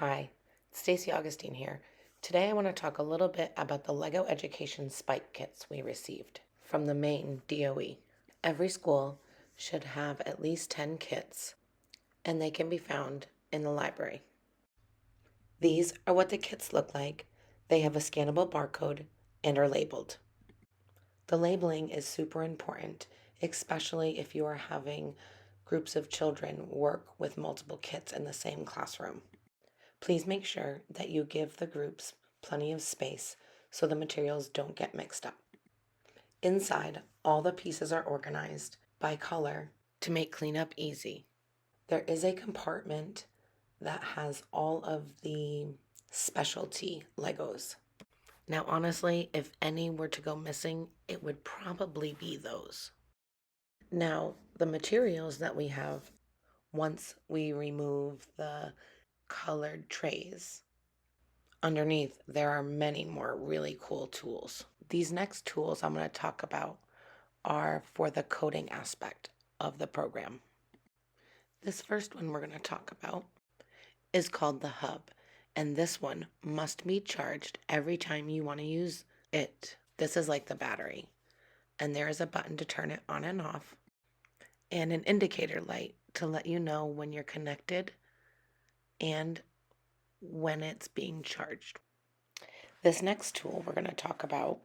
Hi, Stacy Augustine here. Today I want to talk a little bit about the LEGO Education Spike Kits we received from the Maine DOE. Every school should have at least 10 kits, and they can be found in the library. These are what the kits look like. They have a scannable barcode and are labeled. The labeling is super important, especially if you are having groups of children work with multiple kits in the same classroom. Please make sure that you give the groups plenty of space so the materials don't get mixed up. Inside, all the pieces are organized by color to make cleanup easy. There is a compartment that has all of the specialty Legos. Now, honestly, if any were to go missing, it would probably be those. Now, the materials that we have, once we remove the colored trays, underneath, there are many more really cool tools. These next tools I'm going to talk about are for the coding aspect of the program. This first one we're going to talk about is called the hub, and this one must be charged every time you want to use it. This is like the battery, and there is a button to turn it on and off, and an indicator light to let you know when you're connected and when it's being charged. This next tool we're going to talk about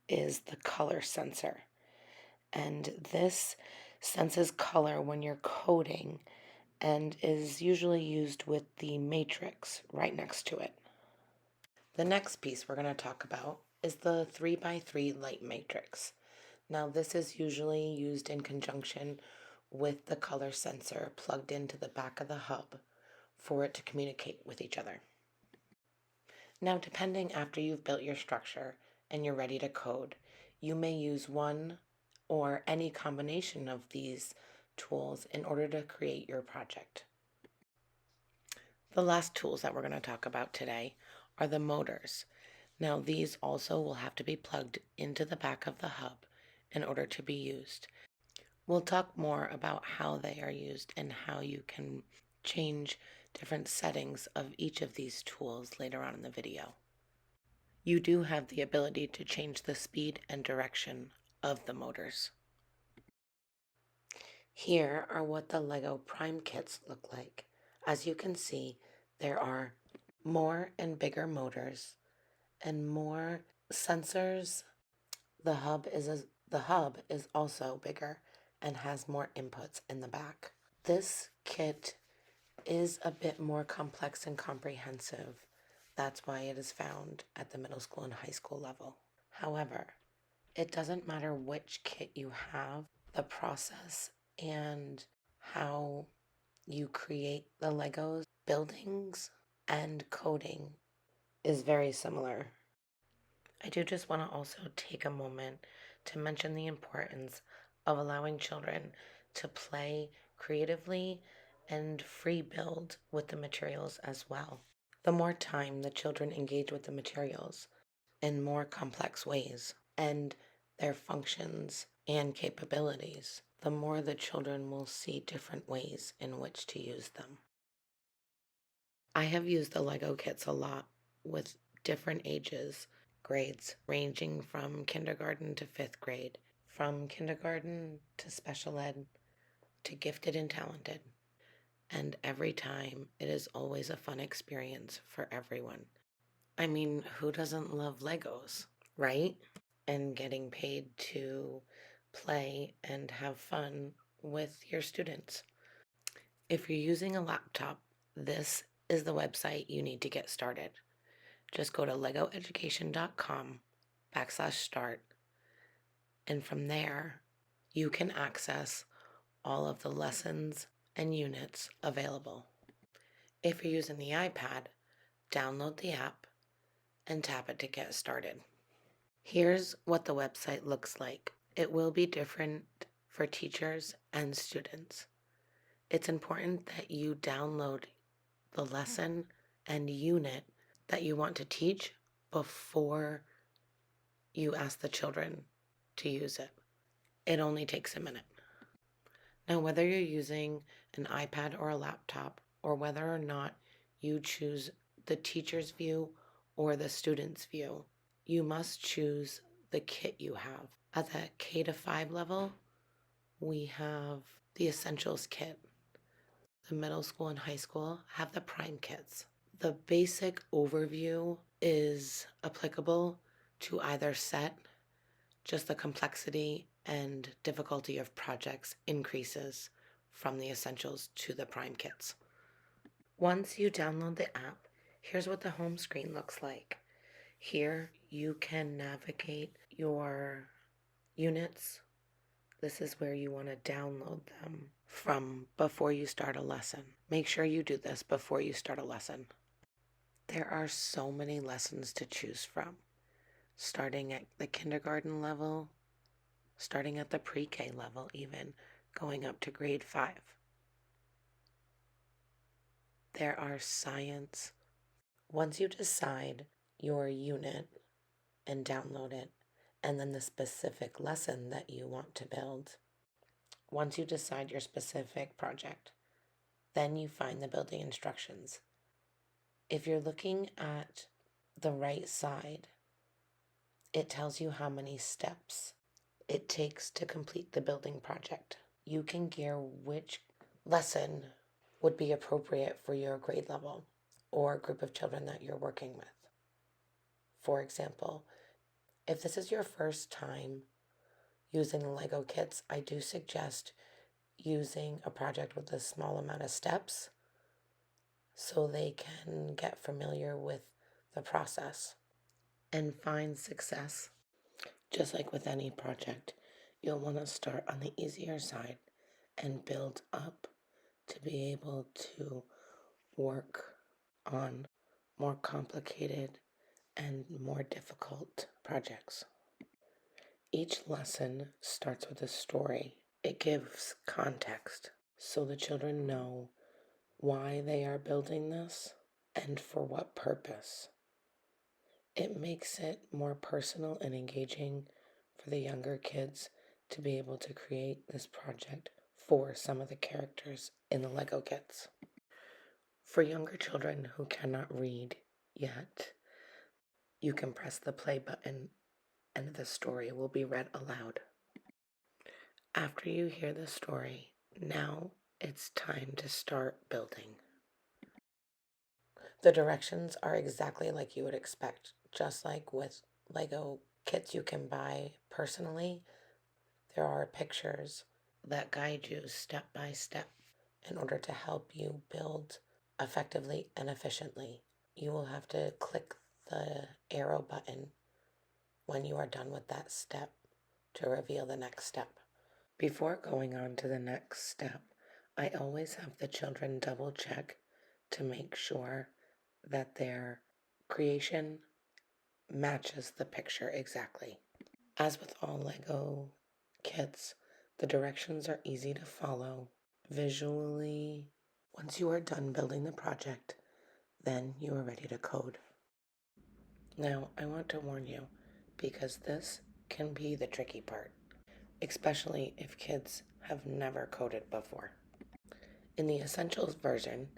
is the color sensor. And this senses color when you're coding and is usually used with the matrix right next to it. The next piece we're going to talk about is the 3x3 light matrix. Now, this is usually used in conjunction with the color sensor plugged into the back of the hub for it to communicate with each other. Now, depending after you've built your structure and you're ready to code, you may use one or any combination of these tools in order to create your project. The last tools that we're going to talk about today are the motors. Now, these also will have to be plugged into the back of the hub in order to be used. We'll talk more about how they are used and how you can change different settings of each of these tools later on in the video. You do have the ability to change the speed and direction of the motors. Here are what the LEGO Prime kits look like. As you can see, there are more and bigger motors and more sensors. The hub is also bigger and has more inputs in the back. This kit is a bit more complex and comprehensive. That's why it is found at the middle school and high school level. However, it doesn't matter which kit you have, the process and how you create the Legos, buildings, and coding is very similar. I do just want to also take a moment to mention the importance of allowing children to play creatively and free build with the materials as well. The more time the children engage with the materials in more complex ways and their functions and capabilities, the more the children will see different ways in which to use them. I have used the Lego kits a lot with different ages, grades ranging from kindergarten to fifth grade, from kindergarten to special ed to gifted and talented. And every time it is always a fun experience for everyone. I mean, who doesn't love Legos, right? And getting paid to play and have fun with your students. If you're using a laptop, this is the website you need to get started. Just go to legoeducation.com/start, and from there, you can access all of the lessons and units available. If you're using the iPad, download the app and tap it to get started. Here's what the website looks like. It will be different for teachers and students. It's important that you download the lesson and unit that you want to teach before you ask the children to use it. It only takes a minute. Now, whether you're using an iPad or a laptop, or whether or not you choose the teacher's view or the student's view. You must choose the kit you have. At the K to 5 level, we have the Essentials kit. The middle school and high school have the Prime kits. The basic overview is applicable to either set, just the complexity and difficulty of projects increases from the Essentials to the Prime kits. Once you download the app, here's what the home screen looks like. Here you can navigate your units. This is where you want to download them from before you start a lesson. Make sure you do this before you start a lesson. There are so many lessons to choose from, starting at the kindergarten level, starting at the pre-K level even, going up to grade 5. There are science. Once you decide your unit and download it, and then the specific lesson that you want to build, once you decide your specific project, then you find the building instructions. If you're looking at the right side, it tells you how many steps it takes to complete the building project. You can gear which lesson would be appropriate for your grade level or group of children that you're working with. For example, if this is your first time using Lego kits, I do suggest using a project with a small amount of steps so they can get familiar with the process and find success. Just like with any project, you'll want to start on the easier side and build up to be able to work on more complicated and more difficult projects. Each lesson starts with a story. It gives context so the children know why they are building this and for what purpose. It makes it more personal and engaging for the younger kids to be able to create this project for some of the characters in the Lego kits. For younger children who cannot read yet, you can press the play button and the story will be read aloud. After you hear the story, now it's time to start building. The directions are exactly like you would expect. Just like with Lego kits you can buy personally, there are pictures that guide you step by step in order to help you build effectively and efficiently. You will have to click the arrow button when you are done with that step to reveal the next step. Before going on to the next step, I always have the children double check to make sure that their creation matches the picture exactly. As with all Lego kits, the directions are easy to follow visually. Once you are done building the project, then you are ready to code. Now, I want to warn you, because this can be the tricky part, especially if kids have never coded before. In the Essentials version,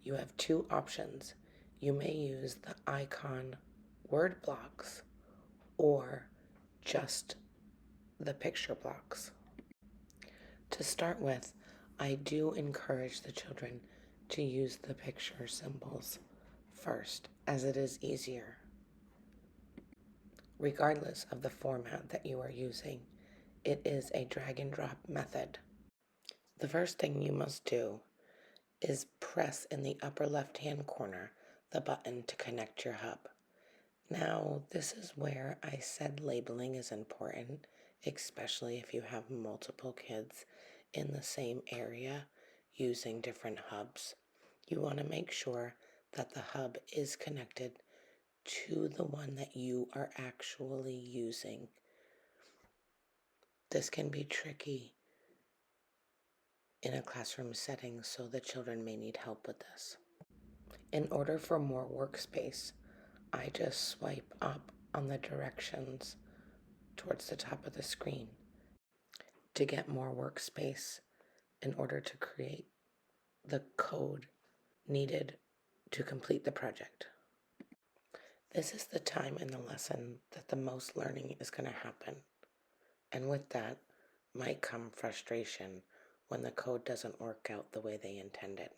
you have 2 options. You may use the icon word blocks or just the picture blocks. To start with, I do encourage the children to use the picture symbols first, as it is easier. Regardless of the format that you are using, it is a drag and drop method. The first thing you must do is press in the upper left-hand corner the button to connect your hub. Now, this is where I said labeling is important, especially if you have multiple kids in the same area using different hubs. You want to make sure that the hub is connected to the one that you are actually using. This can be tricky in a classroom setting, so the children may need help with this. In order for more workspace, I just swipe up on the directions towards the top of the screen to get more workspace in order to create the code needed to complete the project. This is the time in the lesson that the most learning is going to happen. And with that might come frustration when the code doesn't work out the way they intended.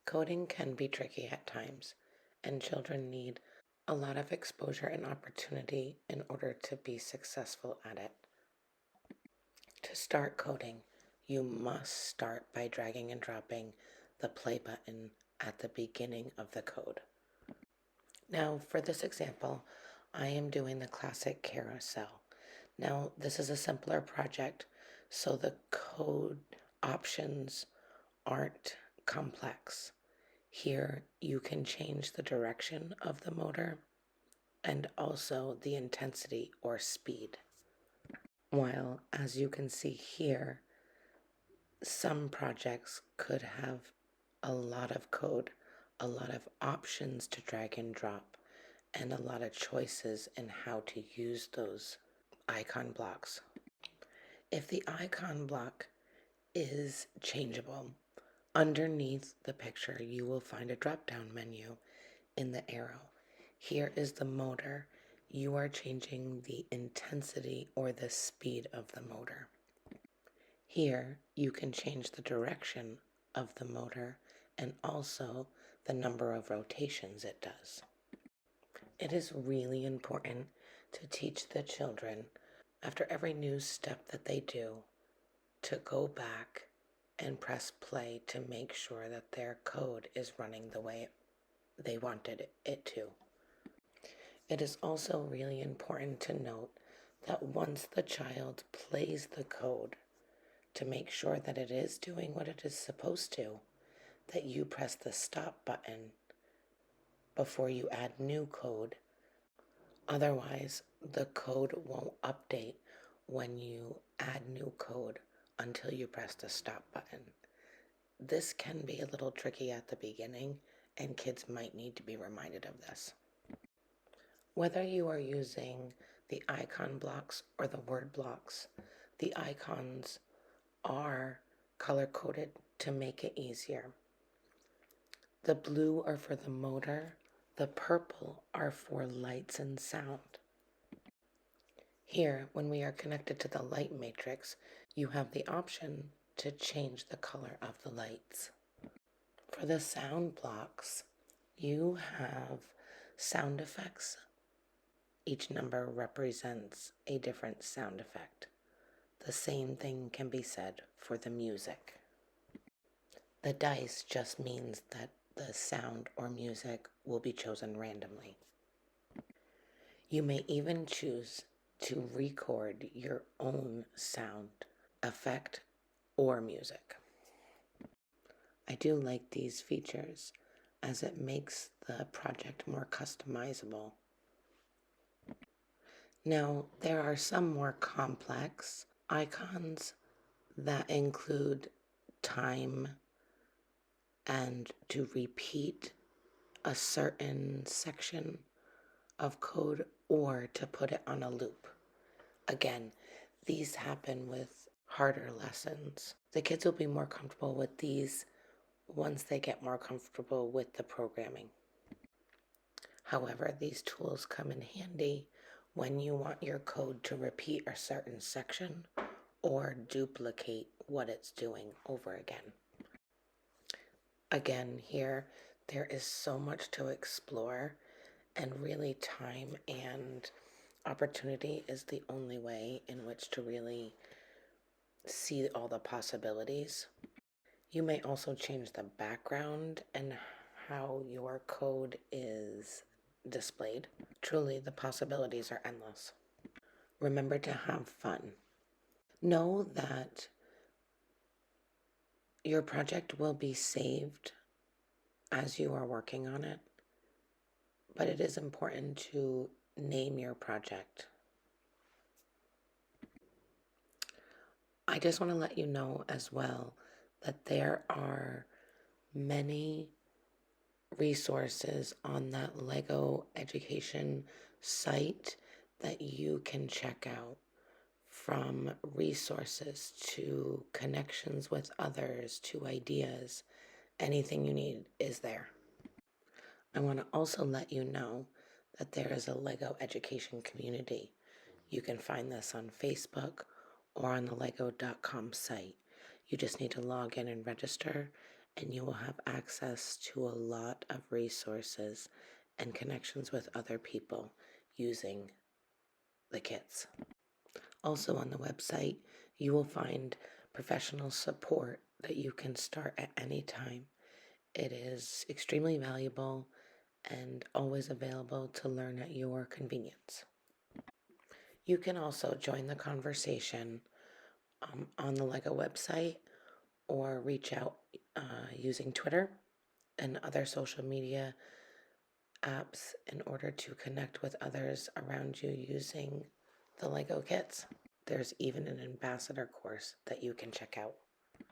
Coding can be tricky at times, and children need a lot of exposure and opportunity in order to be successful at it. To start coding, you must start by dragging and dropping the play button at the beginning of the code. Now, for this example, I am doing the classic carousel. Now, this is a simpler project, so the code options aren't complex. Here, you can change the direction of the motor and also the intensity or speed. While, as you can see here, some projects could have a lot of code, a lot of options to drag and drop, and a lot of choices in how to use those icon blocks. If the icon block is changeable, underneath the picture you will find a drop-down menu in the arrow. Here is the motor. You are changing the intensity or the speed of the motor. Here you can change the direction of the motor and also the number of rotations it does. It is really important to teach the children, after every new step that they do, to go back and press play to make sure that their code is running the way they wanted it to. It is also really important to note that once the child plays the code, to make sure that it is doing what it is supposed to, that you press the stop button before you add new code. Otherwise, the code won't update when you add new code until you press the stop button. This can be a little tricky at the beginning, and kids might need to be reminded of this. Whether you are using the icon blocks or the word blocks, the icons are color-coded to make it easier. The blue are for the motor, the purple are for lights and sound. Here, when we are connected to the light matrix, you have the option to change the color of the lights. For the sound blocks, you have sound effects. Each number represents a different sound effect. The same thing can be said for the music. The dice just means that the sound or music will be chosen randomly. You may even choose to record your own sound effect or music. I do like these features as it makes the project more customizable. Now, there are some more complex icons that include time and to repeat a certain section of code or to put it on a loop. Again, these happen with harder lessons. The kids will be more comfortable with these once they get more comfortable with the programming. However, these tools come in handy when you want your code to repeat a certain section or duplicate what it's doing over again. Again, here, there is so much to explore, and really time and opportunity is the only way in which to really see all the possibilities. You may also change the background and how your code is displayed. Truly, the possibilities are endless. Remember to have fun. Know that your project will be saved as you are working on it, but it is important to name your project. I just want to let you know as well that there are many resources on that LEGO education site that you can check out, from resources to connections with others to ideas. Anything you need is there. I want to also let you know that there is a Lego education community. You can find this on Facebook or on the lego.com site. You just need to log in and register, and you will have access to a lot of resources and connections with other people using the kits. Also on the website, you will find professional support that you can start at any time. It is extremely valuable and always available to learn at your convenience. You can also join the conversation on the LEGO website or reach out using Twitter and other social media apps in order to connect with others around you using the LEGO kits. There's even an ambassador course that you can check out.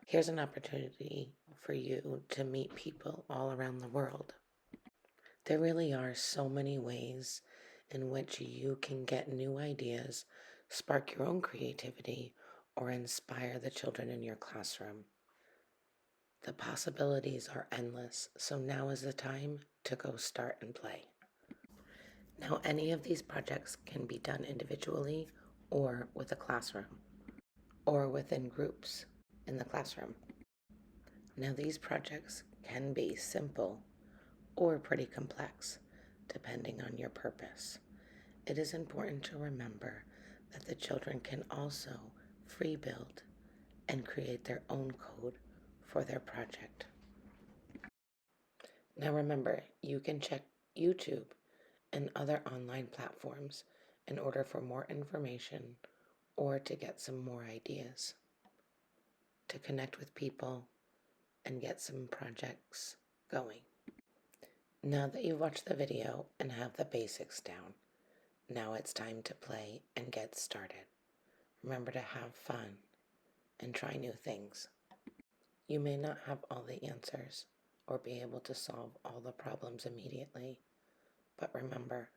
Here's an opportunity for you to meet people all around the world. There really are so many ways in which you can get new ideas, spark your own creativity, or inspire the children in your classroom. The possibilities are endless, so now is the time to go start and play. Now, any of these projects can be done individually or with a classroom, or within groups in the classroom. Now, these projects can be simple or pretty complex, depending on your purpose. It is important to remember that the children can also free build and create their own code for their project. Now remember, you can check YouTube and other online platforms in order for more information or to get some more ideas, to connect with people and get some projects going. Now that you've watched the video and have the basics down, now it's time to play and get started. Remember to have fun and try new things. You may not have all the answers or be able to solve all the problems immediately, but remember,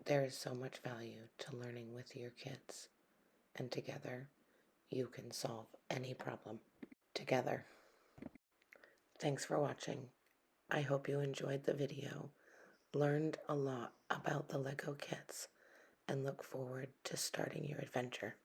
there is so much value to learning with your kids, and together you can solve any problem together. Thanks for watching. I hope you enjoyed the video, learned a lot about the LEGO kits, and look forward to starting your adventure.